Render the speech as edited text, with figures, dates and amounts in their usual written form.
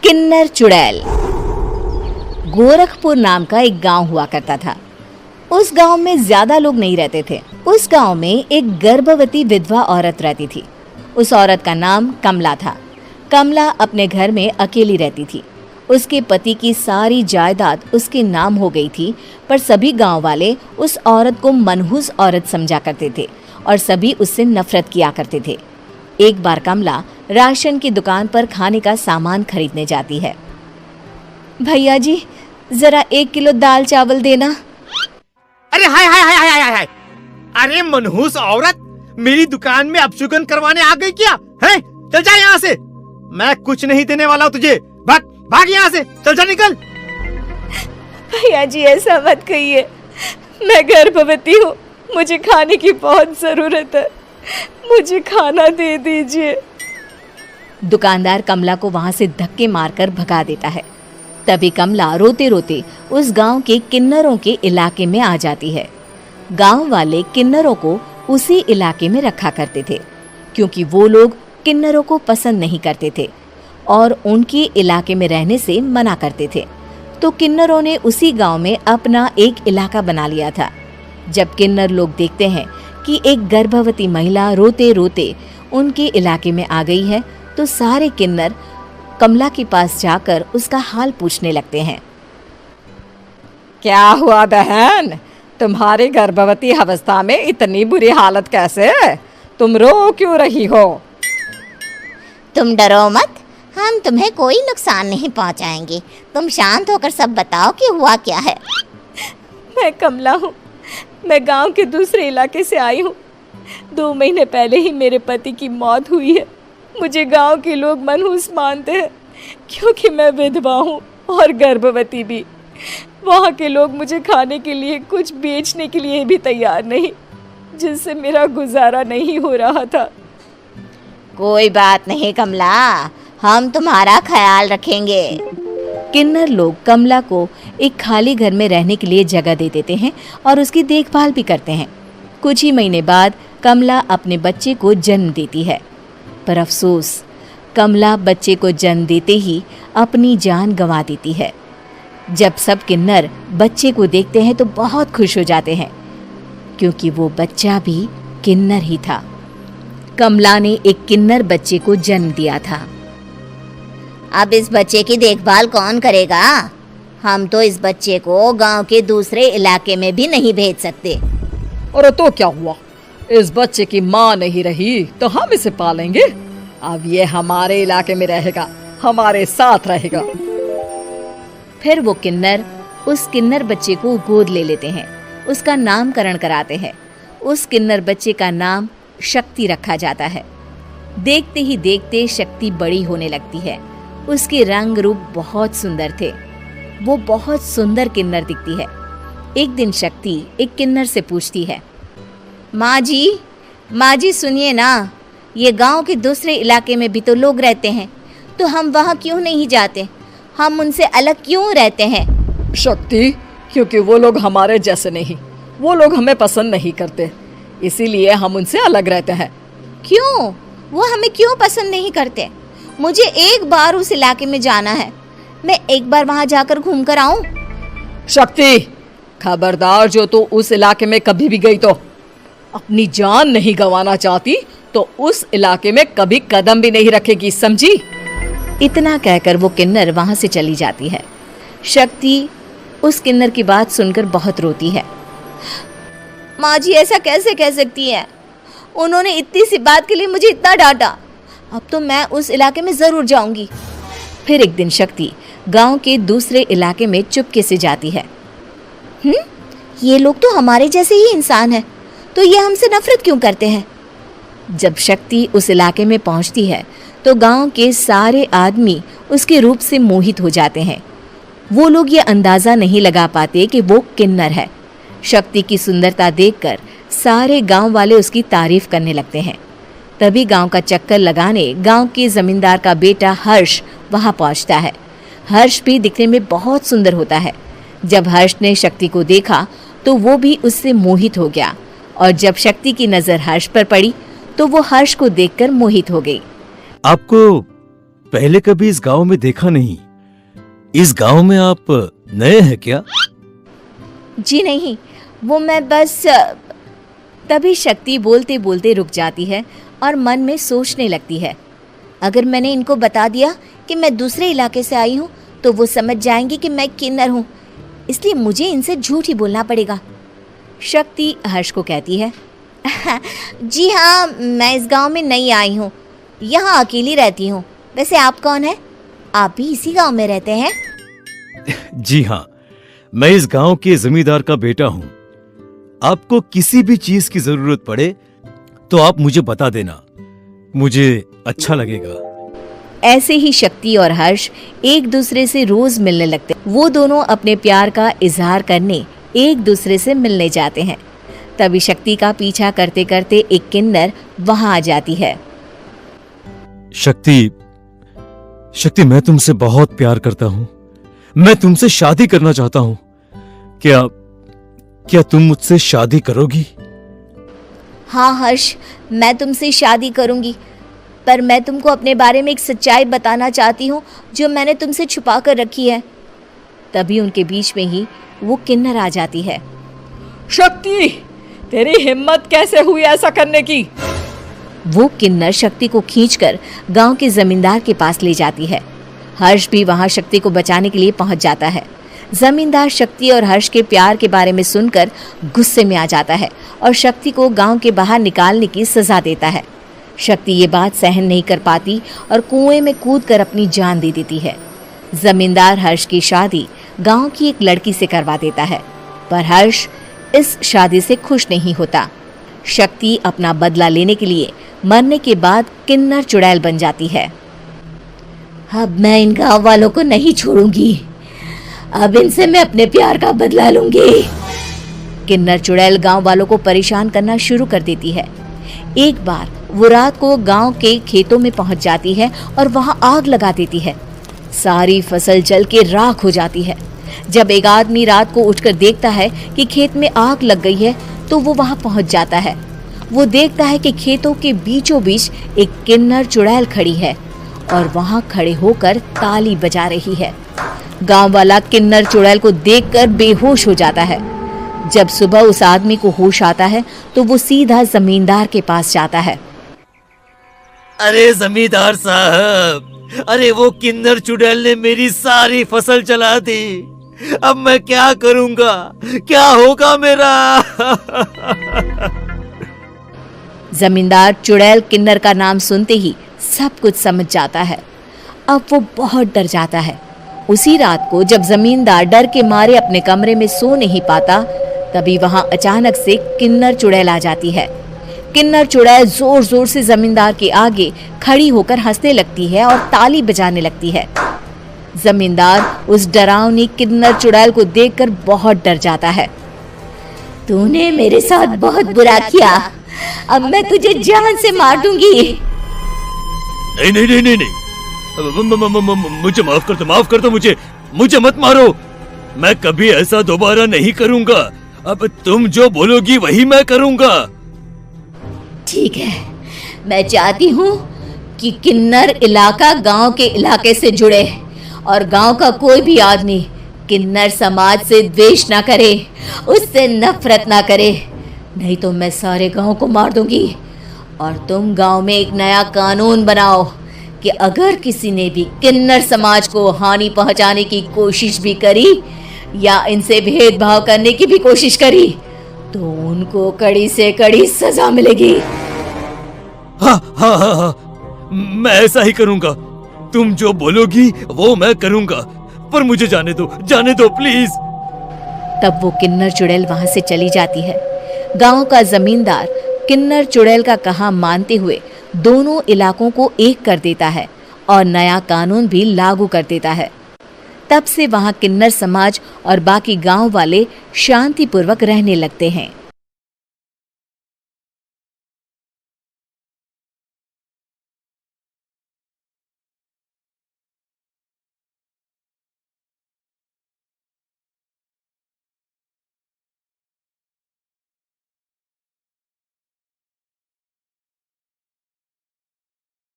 किन्नर चुड़ैल। गोरखपुर नाम का एक गांव हुआ करता था। उस गांव में ज्यादा लोग नहीं रहते थे। उस गांव में एक गर्भवती विधवा औरत रहती थी। उस औरत का नाम कमला था। कमला अपने घर में अकेली रहती थी। उसके पति की सारी जायदाद उसके नाम हो गई थी, पर सभी गांव वाले उस औरत को मनहूस औरत समझा करते थे और सभी उससे नफरत किया करते थे। एक बार कमला राशन की दुकान पर खाने का सामान खरीदने जाती है। भैया जी, जरा 1 किलो दाल चावल देना। अरे हाय हाय हाय हाय हाय हाय! अरे मनहूस औरत, मेरी दुकान में अपशुगन करवाने आ गई क्या? है? चल जा यहाँ से, मैं कुछ नहीं देने वाला हूँ तुझे। भाग भाग यहाँ से, चल जा, निकल। भैया जी, ऐसा मत कहिए, मैं गर्भवती हूँ, मुझे खाने की बहुत जरूरत है, मुझे खाना दे दीजिए। दुकानदार कमला को वहां से धक्के मारकर भगा देता है। तभी कमला रोते रोते उस गांव के किन्नरों के इलाके में आ जाती है। गांव वाले किन्नरों को उसी इलाके में रखा करते थे, क्योंकि वो लोग किन्नरों को पसंद नहीं करते थे और उनके इलाके में रहने से मना करते थे। तो किन्नरों ने उसी गांव में अपना एक इलाका बना लिया था। जब किन्नर लोग देखते हैं कि एक गर्भवती महिला रोते रोते उनके इलाके में आ गई है, तो सारे किन्नर कमला के पास जाकर उसका हाल पूछने लगते हैं। क्या हुआ बहन, तुम्हारी गर्भवती अवस्था में इतनी बुरी हालत कैसे है? तुम रो क्यों रही हो? तुम डरो मत, हम तुम्हें कोई नुकसान नहीं पहुंचाएंगे। तुम शांत होकर सब बताओ कि हुआ क्या है। मैं कमला हूँ, मैं गांव के दूसरे इलाके से आई हूँ। 2 महीने पहले ही मेरे पति की मौत हुई है। मुझे गांव के लोग मनहूस मानते हैं, क्योंकि मैं विधवा हूँ और गर्भवती भी। वहाँ के लोग मुझे खाने के लिए कुछ बेचने के लिए भी तैयार नहीं, जिससे मेरा गुजारा नहीं हो रहा था। कोई बात नहीं कमला, हम तुम्हारा ख्याल रखेंगे। किन्नर लोग कमला को एक खाली घर में रहने के लिए जगह दे देते हैं और उसकी देखभाल भी करते हैं। कुछ ही महीने बाद कमला अपने बच्चे को जन्म देती है, पर अफसोस, कमला बच्चे को जन्म देते ही अपनी जान गंवा देती है। जब सब किन्नर बच्चे को देखते हैं तो बहुत खुश हो जाते हैं, क्योंकि वो बच्चा भी किन्नर ही था। कमला ने एक किन्नर बच्चे को जन्म दिया था। अब इस बच्चे की देखभाल कौन करेगा? हम तो इस बच्चे को गांव के दूसरे इलाके में भी नहीं भेज सकते। और तो क्या हुआ, इस बच्चे की माँ नहीं रही तो हम इसे पालेंगे। अब ये हमारे इलाके में रहेगा, हमारे साथ रहेगा। फिर वो किन्नर उस किन्नर बच्चे को गोद ले लेते हैं, उसका नामकरण कराते हैं। उस किन्नर बच्चे का नाम शक्ति रखा जाता है। देखते ही देखते शक्ति बड़ी होने लगती है। उसके रंग रूप बहुत सुंदर थे। वो बहुत सुंदर किन्नर दिखती है। एक दिन शक्ति एक किन्नर से पूछती है, माँ जी सुनिए ना, ये गांव के दूसरे इलाके में भी तो लोग रहते हैं, तो हम वहाँ क्यों नहीं जाते? हम उनसे अलग क्यों रहते हैं? शक्ति, क्योंकि वो लोग हमारे जैसे नहीं, वो लोग हमें पसंद नहीं करते, इसीलिए हम उनसे अलग रहते हैं। क्यों? वो हमें क्यों पसंद नहीं करते? मुझे एक बार उस इलाके में जाना है, मैं एक बार वहाँ जाकर घूम कर आऊं। शक्ति, खबरदार, जो तू उस इलाके में कभी भी गई तो अपनी जान नहीं गंवाना चाहती तो उस इलाके में कभी कदम भी नहीं रखेगी, समझी? इतना कहकर वो किन्नर वहां से चली जाती है। शक्ति उस किन्नर की बात सुनकर बहुत रोती है। माँ जी, ऐसा कैसे कह सकती है? उन्होंने इतनी सी बात के लिए मुझे इतना डांटा। अब तो मैं उस इलाके में जरूर जाऊंगी। फिर एक दिन शक्ति गांव के दूसरे इलाके में चुपके से जाती है। ये लोग तो हमारे जैसे ही इंसान हैं, तो ये हमसे नफरत क्यों करते हैं? जब शक्ति उस इलाके में पहुंचती है तो गांव के सारे आदमी उसके रूप से मोहित हो जाते हैं। वो लोग ये अंदाजा नहीं लगा पाते कि वो किन्नर है। शक्ति की सुंदरता देखकर सारे गांव वाले उसकी तारीफ करने लगते हैं। तभी गांव का चक्कर लगाने गांव के जमींदार का बेटा हर्ष वहां पहुंचता है। हर्ष भी दिखने में बहुत सुंदर होता है। जब हर्ष ने शक्ति को देखा तो वो भी उससे मोहित हो गया, और जब शक्ति की नजर हर्ष पर पड़ी तो वो हर्ष को देखकर मोहित हो गई। आपको पहले कभी इस गांव में देखा नहीं। इस गांव में आप नए हैं क्या? जी नहीं, वो मैं बस तभी शक्ति बोलते बोलते रुक जाती है और मन में सोचने लगती है, अगर मैंने इनको बता दिया कि मैं दूसरे इलाके से आई हूँ तो वो समझ जाएंगे कि मैं किन्नर हूँ, इसलिए मुझे इनसे झूठ ही बोलना पड़ेगा। शक्ति हर्ष को कहती है, जी हाँ, मैं इस गांव में नई आई हूँ, यहाँ अकेली रहती हूँ। वैसे आप कौन है? आप भी इसी गांव में रहते हैं? जी हाँ, मैं इस गांव के जमींदार का बेटा हूँ। आपको किसी भी चीज की जरूरत पड़े तो आप मुझे बता देना, मुझे अच्छा लगेगा। ऐसे ही शक्ति और हर्ष एक दूसरे से रोज मिलने लगते। वो दोनों अपने प्यार का इजहार करने एक दूसरे से मिलने जाते हैं। तभी शक्ति का पीछा करते करते एक किन्नर वहां आ जाती है। शक्ति, मैं तुमसे बहुत प्यार करता हूँ। मैं तुमसे शादी करना चाहता हूँ। क्या तुम मुझसे शादी करोगी? हाँ हर्ष, मैं तुमसे शादी करूंगी, पर मैं तुमको अपने बारे में एक सच्चाई बताना चाहती हूँ जो मैंने तुमसे छुपा कर रखी है। तभी उनके बीच में ही वो किन्नर आ जाती है। शक्ति, तेरी हिम्मत कैसे हुई ऐसा करने की? वो किन्नर शक्ति को खींचकर गांव के जमींदार के पास ले जाती है। हर्ष भी वहां शक्ति को बचाने के लिए पहुंच जाता है। जमींदार शक्ति और हर्ष के प्यार के बारे में सुनकर गुस्से में आ जाता है और शक्ति को गांव के बाहर निकालने की सजा देता है। शक्ति ये बात सहन नहीं कर पाती और कुएं में कूदकर अपनी जान दे देती है। जमींदार हर्ष की शादी गांव की एक लड़की से करवा देता है, पर हर्ष इस शादी से खुश नहीं होता। शक्ति अपना बदला लेने के लिए मरने के बाद किन्नर चुड़ैल बन जाती है। अब मैं इन गांव वालों को नहीं छोड़ूंगी, अब इनसे मैं अपने प्यार का बदला लूंगी। किन्नर चुड़ैल गांव वालों को परेशान करना शुरू कर देती है। एक बार वो रात को गांव के खेतों में पहुंच जाती है और वहां आग लगा देती है। सारी फसल जल के राख हो जाती है। जब एक आदमी रात को उठकर देखता है कि खेत में आग लग गई है तो वो वहां पहुंच जाता है। वो देखता है कि खेतों के बीचों बीच एक किन्नर चुड़ैल खड़ी है और वहां खड़े होकर ताली बजा रही है। गांव वाला किन्नर चुड़ैल को देखकर बेहोश हो जाता है। जब सुबह उस आदमी को होश आता है तो वो सीधा जमींदार के पास जाता है। अरे जमींदार साहब, अरे वो किन्नर चुड़ैल ने मेरी सारी फसल जला दी। अब मैं क्या करूंगा? क्या होगा मेरा? जमींदार चुड़ैल किन्नर का नाम सुनते ही सब कुछ समझ जाता है। अब वो बहुत डर जाता है। उसी रात को जब जमींदार डर के मारे अपने कमरे में सो नहीं पाता, तभी वहां अचानक से किन्नर चुड़ैल आ जाती है। किन्नर चुड़ैल जोर जोर से जमींदार के आगे खड़ी होकर हंसने लगती है और ताली बजाने लगती है। जमींदार उस डरावनी किन्नर चुड़ैल को देखकर बहुत डर जाता है। तूने मेरे साथ बहुत बुरा किया, अब मैं तुझे जान से मार दूंगी। नहीं नहीं नहीं नहीं, नहीं। मुझे माफ कर दो, मुझे मत मारो। मैं कभी ऐसा दोबारा नहीं करूंगा। अब तुम जो बोलोगी वही मैं करूंगा। ठीक है, मैं चाहती हूँ कि किन्नर इलाका गांव के इलाके से जुड़े और गांव का कोई भी आदमी किन्नर समाज से द्वेष ना करे, उससे नफरत ना करे, नहीं तो मैं सारे गांव को मार दूंगी। और तुम गांव में एक नया कानून बनाओ कि अगर किसी ने भी किन्नर समाज को हानि पहुंचाने की कोशिश भी करी या इनसे भेदभाव करने की भी कोशिश करी तो उनको कड़ी से कड़ी सजा मिलेगी। हाँ, मैं ऐसा ही करूंगा। तुम जो बोलोगी वो मैं करूंगा, पर मुझे जाने दो प्लीज। तब वो किन्नर चुड़ैल वहां से चली जाती है। गांव का जमींदार किन्नर चुड़ैल का कहा मानते हुए दोनों इलाकों को एक कर देता है और नया कानून भी लागू कर देता है। तब से वहां किन्नर समाज और बाकी गांव वाले शांतिपूर्वक रहने लगते हैं।